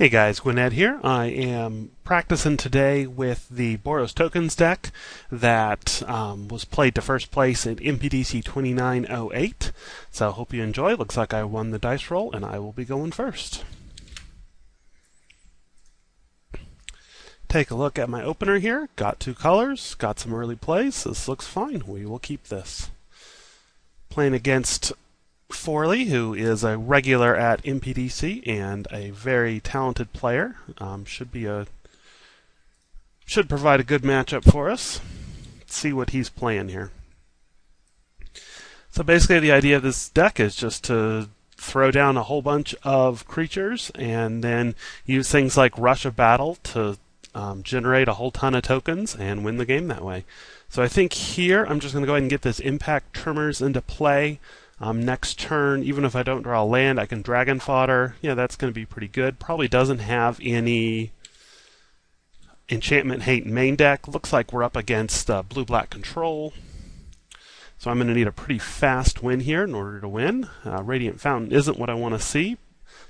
Hey guys, gwyned here. I am practicing today with the Boros Tokens deck that was played to first place in MPDC 2908. So I hope you enjoy. Looks like I won the dice roll and I will be going first. Take a look at my opener here. Got two colors, got some early plays. This looks fine. We will keep this. Playing against Forley, who is a regular at MPDC and a very talented player, should provide a good matchup for us. Let's see what he's playing here. So basically, the idea of this deck is just to throw down a whole bunch of creatures and then use things like Rush of Battle to generate a whole ton of tokens and win the game that way. So I think here I'm just going to go ahead and get this Impact Tremors into play. Next turn, even if I don't draw a land, I can Dragon Fodder. Yeah, that's going to be pretty good. Probably doesn't have any Enchantment Hate main deck. Looks like we're up against blue-black control. So I'm going to need a pretty fast win here in order to win. Radiant Fountain isn't what I want to see.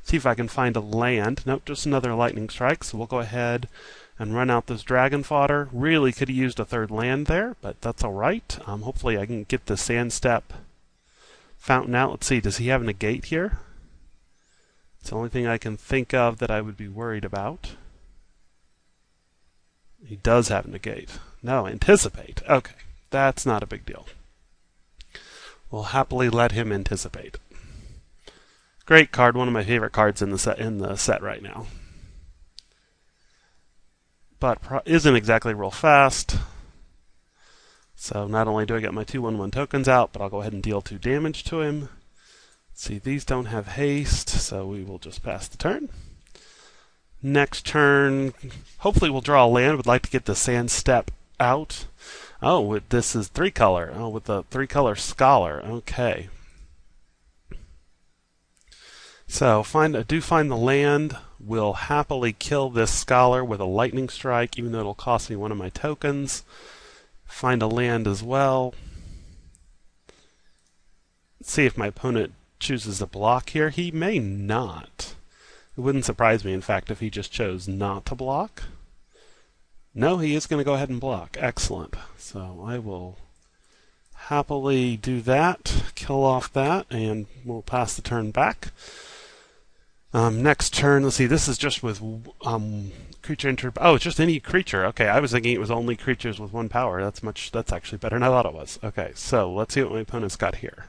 See if I can find a land. Nope, just another Lightning Strike. So we'll go ahead and run out this Dragon Fodder. Really could have used a third land there, but that's all right. Hopefully I can get the Sand Step Fountain out. Let's see, does he have a negate here? It's the only thing I can think of that I would be worried about. He does have a negate. No, Anticipate. Okay, that's not a big deal. We'll happily let him anticipate. Great card, one of my favorite cards in the set right now. But isn't exactly real fast. So not only do I get my 2/1/1 tokens out, but I'll go ahead and deal 2 damage to him. See, these don't have haste, so we will just pass the turn. Next turn, hopefully we'll draw a land. Would like to get the Sand Step out. Oh, this is 3-color. Oh, with the 3-color Scholar. Okay. So find the land. We'll happily kill this Scholar with a Lightning Strike, even though it'll cost me one of my tokens. Find a land as well. Let's see if my opponent chooses to block here. He may not. It wouldn't surprise me, in fact, if he just chose not to block. No, he is going to go ahead and block. Excellent. So I will happily do that, kill off that, and we'll pass the turn back. Next turn, let's see, this is just with creature oh, it's just any creature. Okay, I was thinking it was only creatures with 1 power. That's actually better than I thought it was. Okay, so let's see what my opponent's got here.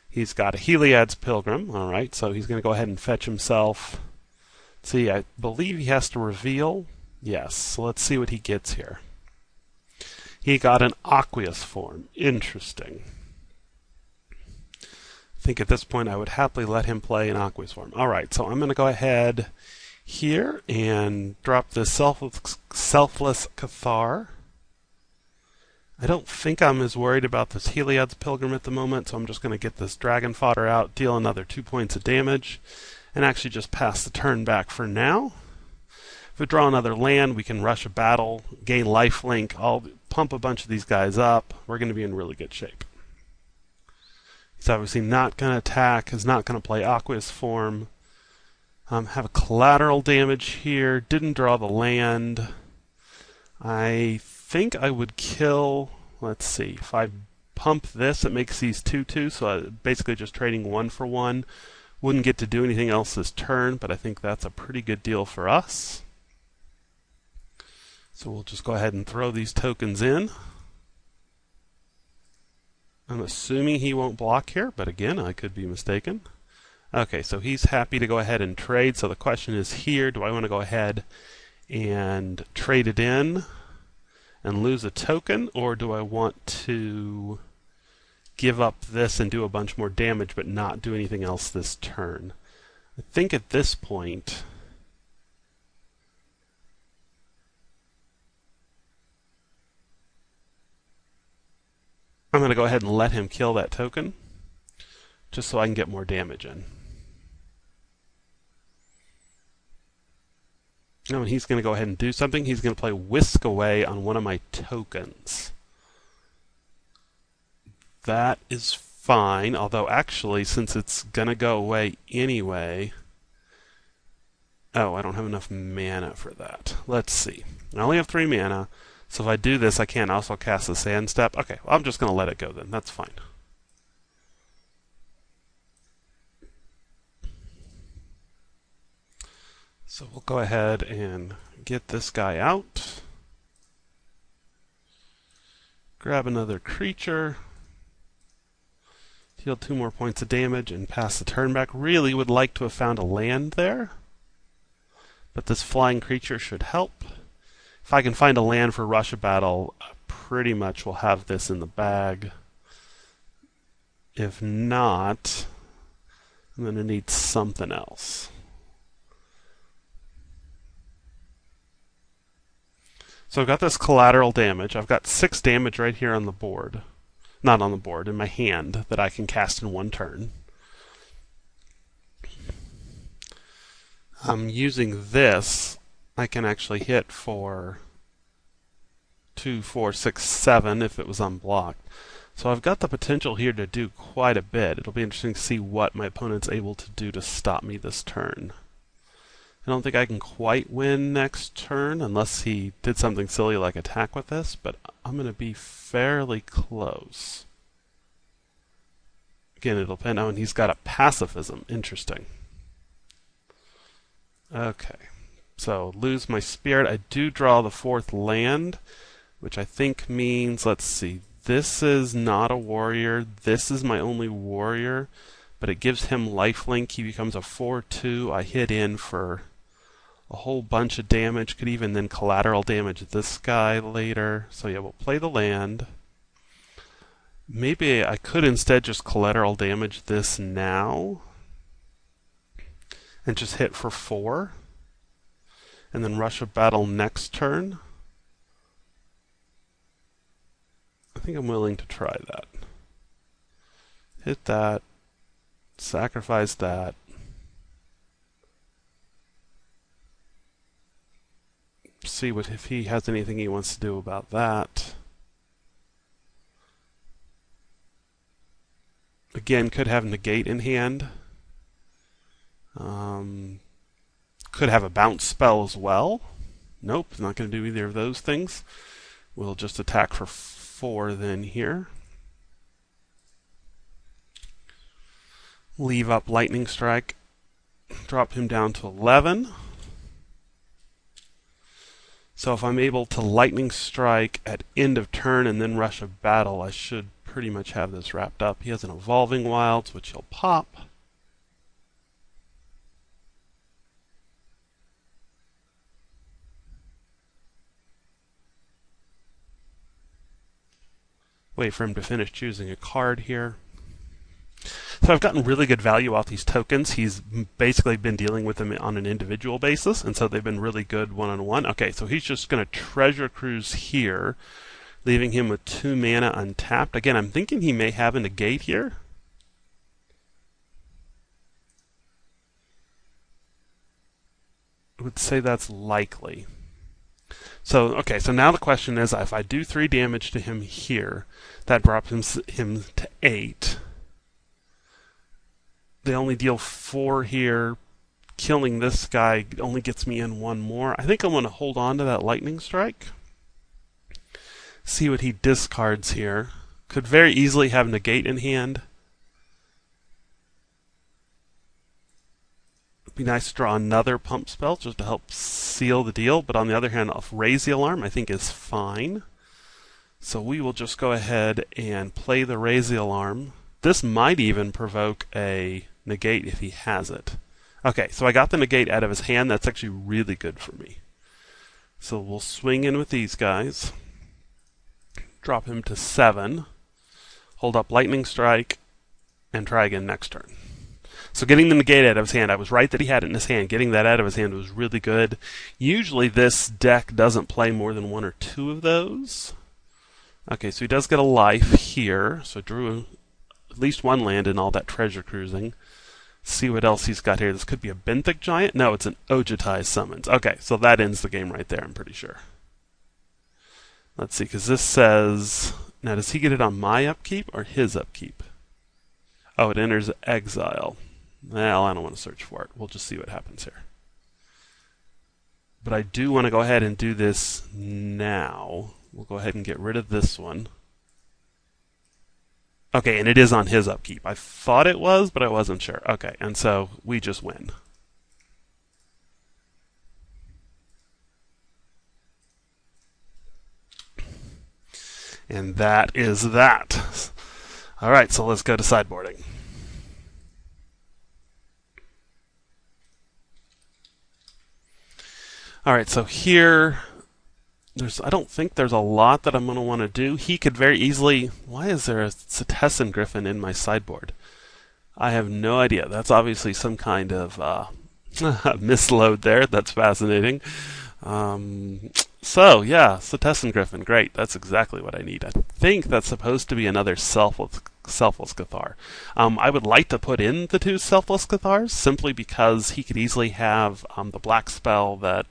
He's got a Heliad's Pilgrim. All right, so he's going to go ahead and fetch himself. Let's see, I believe he has to reveal. Yes, so let's see what he gets here. He got an Aqueous form. Interesting. I think at this point I would happily let him play an Aqueous form. Alright, so I'm going to go ahead here and drop this Selfless Cathar. I don't think I'm as worried about this Heliod's Pilgrim at the moment, so I'm just going to get this Dragon Fodder out, deal another 2 points of damage, and actually just pass the turn back for now. If we draw another land, we can Rush a Battle, gain lifelink, I'll pump a bunch of these guys up. We're going to be in really good shape. He's obviously not going to attack, is not going to play Aqueous form. Have a collateral damage here, didn't draw the land. I think I would kill, let's see, if I pump this, it makes these 2/2, so I'm basically just trading 1 for 1. Wouldn't get to do anything else this turn, but I think that's a pretty good deal for us. So we'll just go ahead and throw these tokens in. I'm assuming he won't block here, but again, I could be mistaken. Okay, so he's happy to go ahead and trade. So the question is here, do I want to go ahead and trade it in and lose a token, or do I want to give up this and do a bunch more damage but not do anything else this turn? I think at this point I'm going to go ahead and let him kill that token, just so I can get more damage in. Now, and he's going to go ahead and do something. He's going to play Whisk Away on one of my tokens. That is fine, although actually, since it's going to go away anyway, Oh, I don't have enough mana for that. Let's see. I only have 3 mana, so if I do this, I can't also cast the Sand Step. Okay, well, I'm just going to let it go then. That's fine. So we'll go ahead and get this guy out. Grab another creature. Deal 2 more points of damage and pass the turn back. Really would like to have found a land there, but this flying creature should help. If I can find a land for Rush of Battle, I pretty much will have this in the bag. If not, I'm going to need something else. So I've got this collateral damage. I've got 6 damage right here on the board. Not on the board, in my hand, that I can cast in 1 turn. I'm using this. I can actually hit for 2, 4, 6, 7 if it was unblocked. So I've got the potential here to do quite a bit. It'll be interesting to see what my opponent's able to do to stop me this turn. I don't think I can quite win next turn unless he did something silly like attack with this, but I'm going to be fairly close. Again, it'll depend on, he's got a pacifism. Interesting. Okay, so lose my spirit. I do draw the 4th land, which I think means, let's see, this is not a warrior. This is my only warrior, but it gives him lifelink. He becomes a 4/2. I hit in for a whole bunch of damage. Could even then collateral damage this guy later. So yeah, we'll play the land. Maybe I could instead just collateral damage this now and just hit for 4 and then Rush of Battle next turn. I think I'm willing to try that. Hit that, sacrifice that. See what if he has anything he wants to do about that. Again, could have negate in hand. Could have a bounce spell as well. Nope, not going to do either of those things. We'll just attack for 4 then here. Leave up Lightning Strike. Drop him down to 11. So if I'm able to Lightning Strike at end of turn and then Rush of Battle, I should pretty much have this wrapped up. He has an Evolving Wilds, which he'll pop. Wait for him to finish choosing a card here. So I've gotten really good value off these tokens. He's basically been dealing with them on an individual basis, and so they've been really good one-on-one. Okay, so he's just going to Treasure Cruise here, leaving him with 2 mana untapped. Again, I'm thinking he may have a negate here. I would say that's likely. So, okay, so now the question is, if I do 3 damage to him here, that drops him to 8. They only deal 4 here. Killing this guy only gets me in 1 more. I think I'm going to hold on to that Lightning Strike. See what he discards here. Could very easily have negate in hand. It'd be nice to draw another pump spell just to help seal the deal, but on the other hand, raise the alarm I think is fine. So we will just go ahead and play the raise the alarm. This might even provoke a negate if he has it. Okay, so I got the negate out of his hand. That's actually really good for me. So we'll swing in with these guys. Drop him to 7. Hold up Lightning Strike, and try again next turn. So getting the negate out of his hand, I was right that he had it in his hand. Getting that out of his hand was really good. Usually this deck doesn't play more than 1 or 2 of those. Okay, so he does get a life here. So drew at least 1 land in all that treasure cruising. See what else he's got here. This could be a Benthic Giant. No, it's an Ojutai Summons. Okay, so that ends the game right there, I'm pretty sure. Let's see, because this says... Now, does he get it on my upkeep or his upkeep? Oh, it enters exile. Well, I don't want to search for it. We'll just see what happens here. But I do want to go ahead and do this now. We'll go ahead and get rid of this one. Okay, and it is on his upkeep. I thought it was, but I wasn't sure. Okay, and so we just win. And that is that. All right, so let's go to sideboarding. All right, so here, I don't think there's a lot that I'm going to want to do. He could very easily... Why is there a Cetessan Griffin in my sideboard? I have no idea. That's obviously some kind of misload there. That's fascinating. So, yeah, Cetessan Griffin. Great. That's exactly what I need. I think that's supposed to be another selfless Cathar. I would like to put in the two selfless Cathars simply because he could easily have the black spell that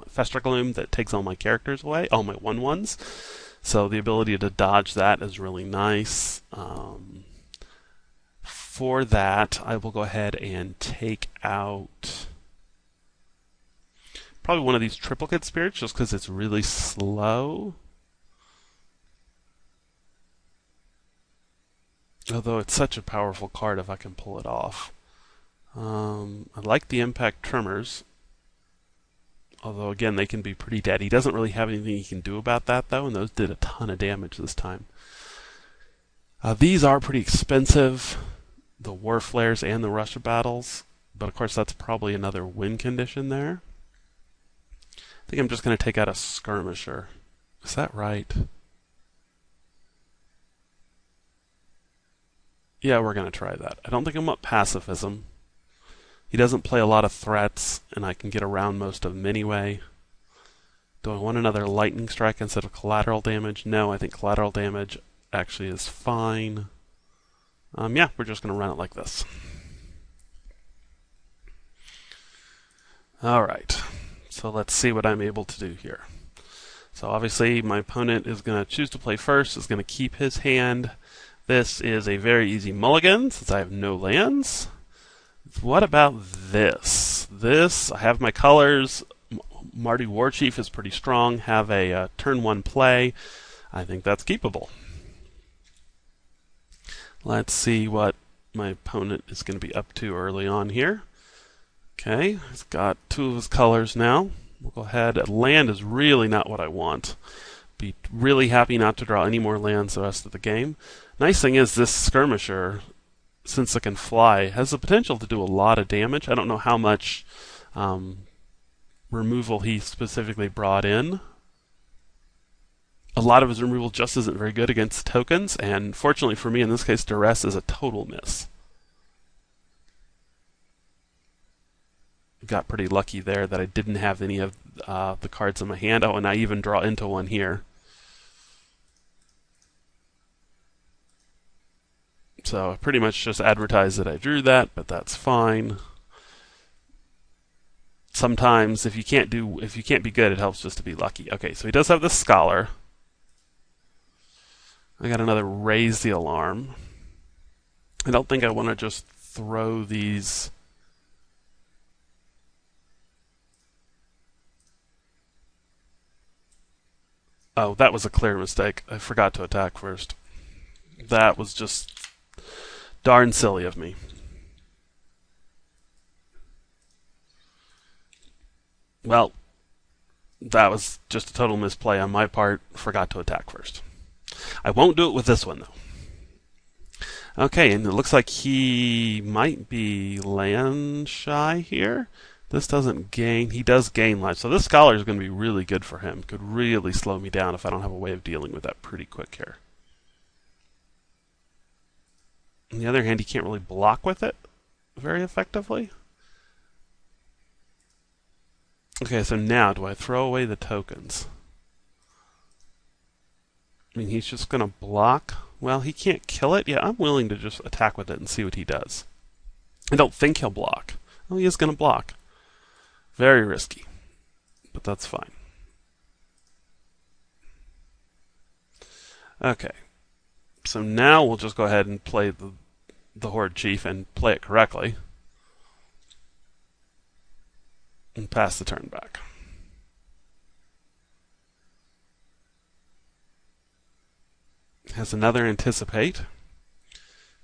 Fester Gloom that takes all my characters away, all my 1/1s. So the ability to dodge that is really nice. For that, I will go ahead and take out probably one of these triplicate spirits just because it's really slow. Although it's such a powerful card if I can pull it off. I like the impact tremors. Although again, they can be pretty dead. He doesn't really have anything he can do about that though, and those did a ton of damage this time. These are pretty expensive. The War Flares and the Russia Battles. But of course that's probably another win condition there. I think I'm just going to take out a Skirmisher. Is that right? Yeah, we're going to try that. I don't think I want pacifism. He doesn't play a lot of threats, and I can get around most of them anyway. Do I want another lightning strike instead of collateral damage? No, I think collateral damage actually is fine. Yeah, we're just going to run it like this. Alright, so let's see what I'm able to do here. So obviously my opponent is going to choose to play first, is going to keep his hand. This is a very easy mulligan since I have no lands. What about this? I have my colors. Marty Warchief is pretty strong. Have a turn 1 play. I think that's keepable. Let's see what my opponent is going to be up to early on here. Okay, he's got 2 of his colors now. We'll go ahead. Land is really not what I want. Be really happy not to draw any more lands the rest of the game. Nice thing is this Skirmisher, since it can fly, has the potential to do a lot of damage. I don't know how much removal he specifically brought in. A lot of his removal just isn't very good against tokens, and fortunately for me in this case, Duress is a total miss. Got pretty lucky there that I didn't have any of the cards in my hand. Oh, and I even draw into one here. So I pretty much just advertised that I drew that, but that's fine. Sometimes if you can't be good, it helps just to be lucky. Okay, so he does have the Scholar. I got another Raise the Alarm. I don't think I want to just throw these. Oh, that was a clear mistake. I forgot to attack first. That was just darn silly of me. Well, that was just a total misplay on my part. Forgot to attack first. I won't do it with this one, though. Okay, and it looks like he might be land shy here. This doesn't gain. He does gain life. So this Scholar is going to be really good for him. Could really slow me down if I don't have a way of dealing with that pretty quick here. On the other hand, he can't really block with it very effectively. Okay, so now do I throw away the tokens? I mean, he's just going to block. Well, he can't kill it. Yeah, I'm willing to just attack with it and see what he does. I don't think he'll block. Well, he is going to block. Very risky, but that's fine. Okay, so now we'll just go ahead and play the Horde Chief and play it correctly. And pass the turn back. Has another anticipate.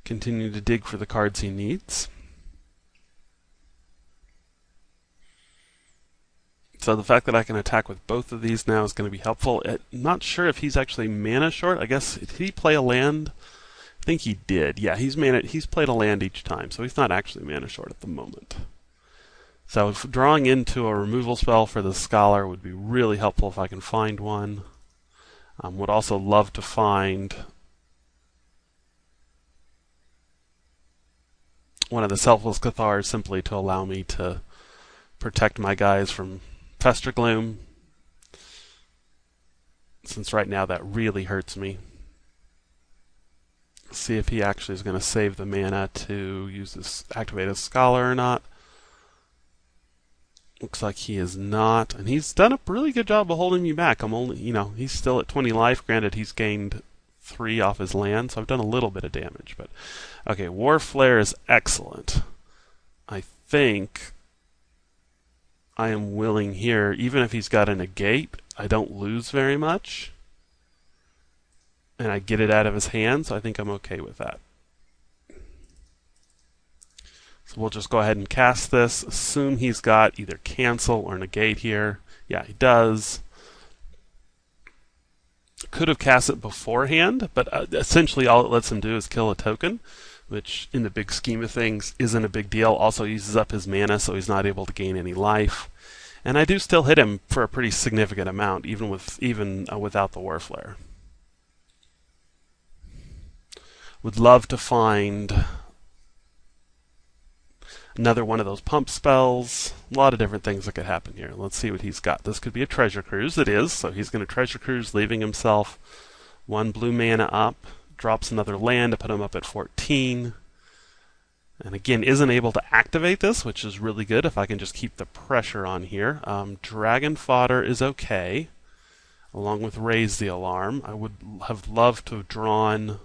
Continue to dig for the cards he needs. So the fact that I can attack with both of these now is going to be helpful. I'm not sure if he's actually mana short. I guess, did he play a land? I think he did. Yeah, he's played a land each time, so he's not actually mana short at the moment. So if drawing into a removal spell for the Scholar would be really helpful if I can find one. Would also love to find one of the Selfless Cathars simply to allow me to protect my guys from Fester Gloom, since right now that really hurts me. See if he actually is going to save the mana to use this activated Scholar or not. Looks like he is not, and he's done a really good job of holding me back. I'm only, he's still at 20 life. Granted, he's gained 3 off his land, so I've done a little bit of damage. But okay, War Flare is excellent. I think I am willing here, even if he's got a negate, I don't lose very much. And I get it out of his hand, so I think I'm okay with that. So we'll just go ahead and cast this. Assume he's got either cancel or negate here. Yeah, he does. Could have cast it beforehand, but essentially all it lets him do is kill a token, which in the big scheme of things isn't a big deal. Also uses up his mana, so he's not able to gain any life. And I do still hit him for a pretty significant amount, even without the War Flare. Would love to find another one of those pump spells. A lot of different things that could happen here. Let's see what he's got. This could be a Treasure Cruise. It is. So he's going to Treasure Cruise, leaving himself 1 blue mana up. Drops another land to put him up at 14. And again, isn't able to activate this, which is really good if I can just keep the pressure on here. Dragon Fodder is okay, along with Raise the Alarm. I would have loved to have drawn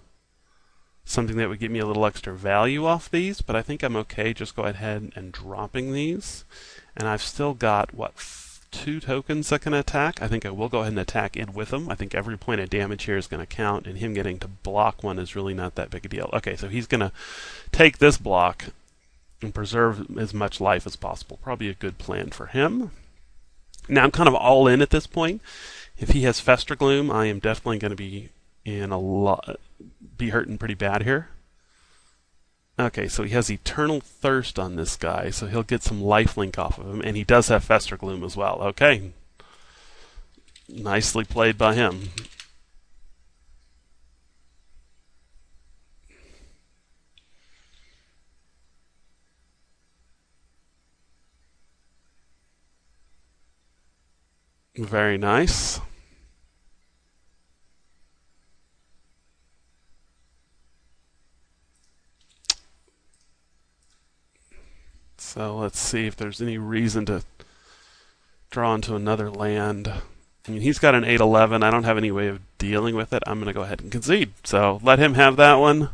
something that would give me a little extra value off these, but I think I'm okay just go ahead and dropping these. And I've still got, 2 tokens that can attack. I think I will go ahead and attack in with him. I think every point of damage here is going to count, and him getting to block one is really not that big a deal. Okay, so he's going to take this block and preserve as much life as possible. Probably a good plan for him. Now I'm kind of all in at this point. If he has Fester Gloom, I am definitely going to be be hurting pretty bad here. Okay, so he has Eternal Thirst on this guy, so he'll get some lifelink off of him, and he does have Fester Gloom as well. Okay. Nicely played by him. Very nice. So let's see if there's any reason to draw into another land. I mean, he's got an 8/11. I don't have any way of dealing with it. I'm going to go ahead and concede. So let him have that one.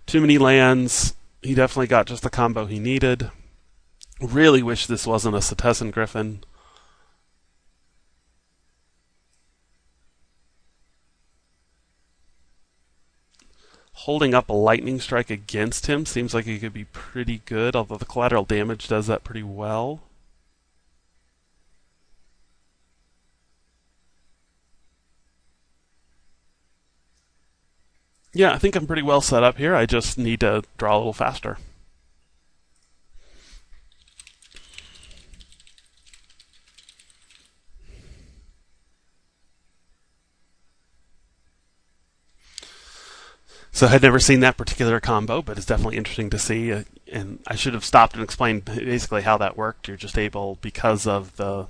Too many lands. He definitely got just the combo he needed. Really wish this wasn't a Setessan Griffin. Holding up a lightning strike against him seems like it could be pretty good, although the collateral damage does that pretty well. Yeah, I think I'm pretty well set up here. I just need to draw a little faster. So I had never seen that particular combo, but it's definitely interesting to see. And I should have stopped and explained basically how that worked. You're just able, because of the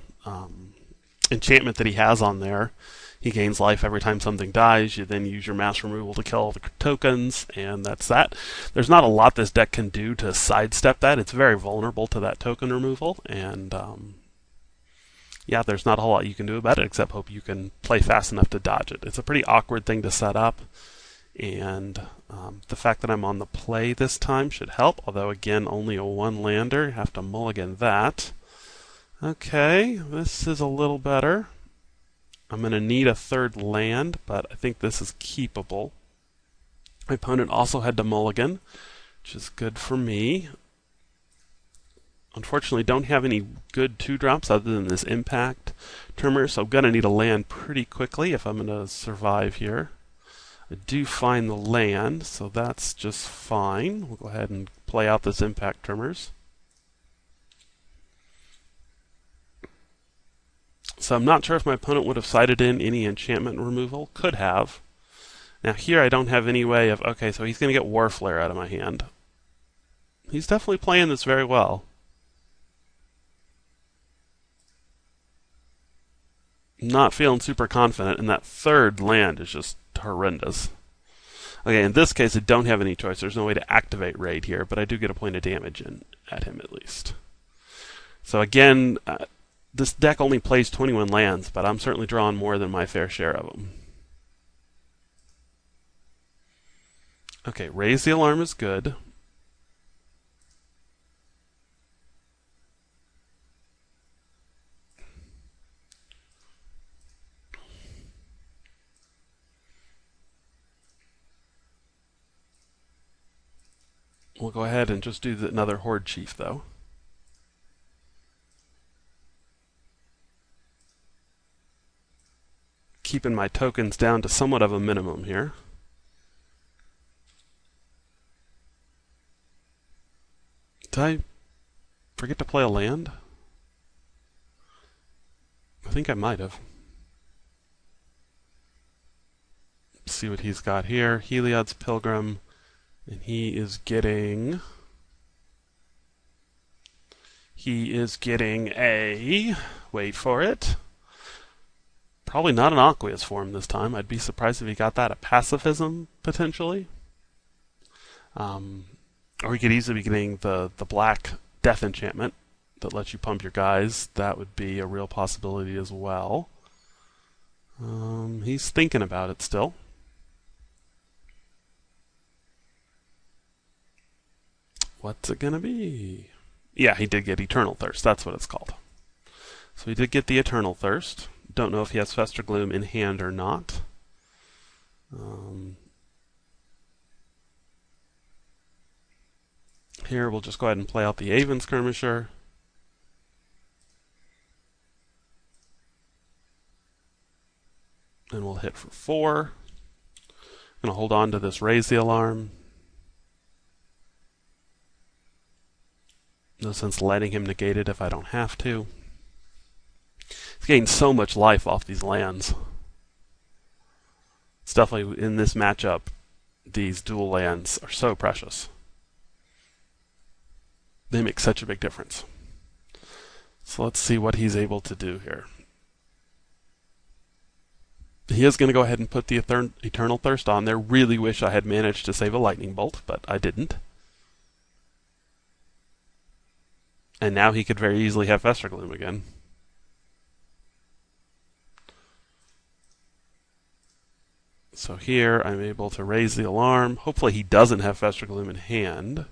enchantment that he has on there, he gains life every time something dies. You then use your mass removal to kill all the tokens, and that's that. There's not a lot this deck can do to sidestep that. It's very vulnerable to that token removal, and yeah, there's not a whole lot you can do about it except hope you can play fast enough to dodge it. It's a pretty awkward thing to set up. And the fact that I'm on the play this time should help, although again only a 1-lander. Have to mulligan that. Okay, this is a little better. I'm going to need a third land, but I think this is keepable. My opponent also had to mulligan, which is good for me. Unfortunately, don't have any good 2-drops other than this impact Tremor, so I'm going to need a land pretty quickly if I'm going to survive here. I do find the land, so that's just fine. We'll go ahead and play out this impact Tremors. So I'm not sure if my opponent would have sided in any enchantment removal. Could have. Now here I don't have any way of... Okay, so he's going to get War Flare out of my hand. He's definitely playing this very well. Not feeling super confident, and that third land is just horrendous. Okay, in this case I don't have any choice. There's no way to activate Raid here, but I do get a point of damage in at him at least. So again, this deck only plays 21 lands, but I'm certainly drawing more than my fair share of them. Okay, Raise the Alarm is good. We'll go ahead and just do another Horde Chief, though. Keeping my tokens down to somewhat of a minimum here. Did I forget to play a land? I think I might have. Let's see what he's got here. Heliod's Pilgrim. And he is getting a, wait for it, probably not an Aqueous form this time. I'd be surprised if he got that, a Pacifism, potentially. Or he could easily be getting the black Death Enchantment that lets you pump your guys. That would be a real possibility as well. He's thinking about it still. What's it gonna be? Yeah, he did get Eternal Thirst. That's what it's called. So he did get the Eternal Thirst. Don't know if he has Fester Gloom in hand or not. Here, we'll just go ahead and play out the Aven Skirmisher. And we'll hit for 4. I'm going to hold on to this Raise the Alarm. No sense letting him negate it if I don't have to. He's getting so much life off these lands. It's definitely, in this matchup, these dual lands are so precious. They make such a big difference. So let's see what he's able to do here. He is going to go ahead and put the Eternal Thirst on there. Really wish I had managed to save a Lightning Bolt, but I didn't. And now he could very easily have Fester Gloom again. So here I'm able to Raise the Alarm. Hopefully he doesn't have Fester Gloom in hand.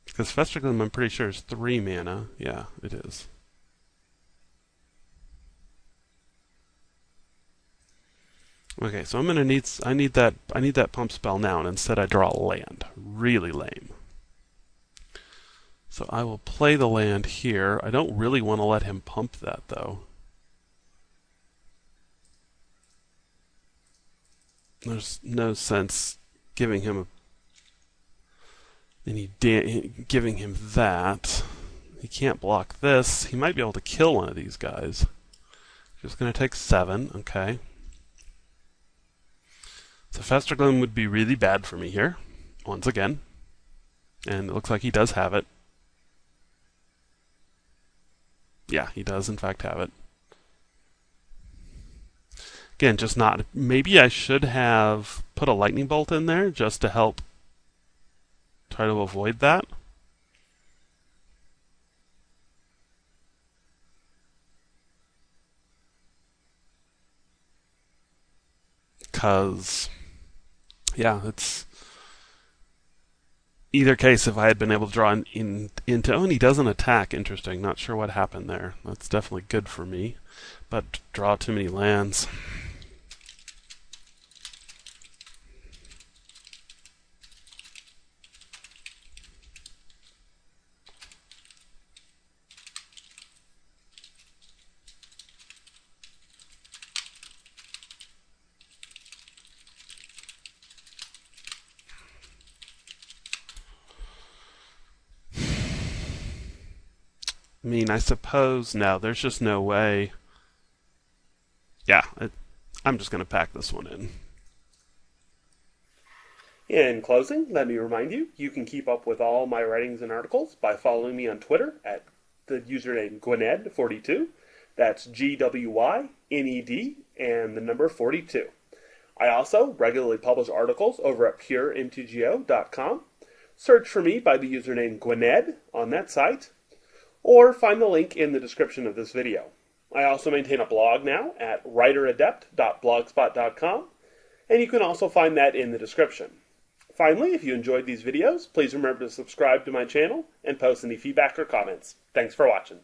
Because Fester Gloom, I'm pretty sure, is 3 mana. Yeah, it is. Okay, so I'm gonna need I need that pump spell now, and instead I draw a land. Really lame. So I will play the land here. I don't really want to let him pump that though. There's no sense giving him giving him that. He can't block this. He might be able to kill one of these guys. Just going to take 7. Okay. So Fester Gloom would be really bad for me here, once again. And it looks like he does have it. Yeah, he does in fact have it. Again, just not... Maybe I should have put a Lightning Bolt in there just to help try to avoid that. Because, yeah, it's... either case, if I had been able to draw into... Oh, and he doesn't attack. Interesting. Not sure what happened there. That's definitely good for me. But draw too many lands. I mean, I suppose... No, there's just no way. Yeah, I'm just going to pack this one in. In closing, let me remind you, you can keep up with all my writings and articles by following me on Twitter at the username gwyned42. That's GWYNED and the number 42. I also regularly publish articles over at puremtgo.com. Search for me by the username gwyned on that site, or find the link in the description of this video. I also maintain a blog now at writeradept.blogspot.com, and you can also find that in the description. Finally, if you enjoyed these videos, please remember to subscribe to my channel and post any feedback or comments. Thanks for watching.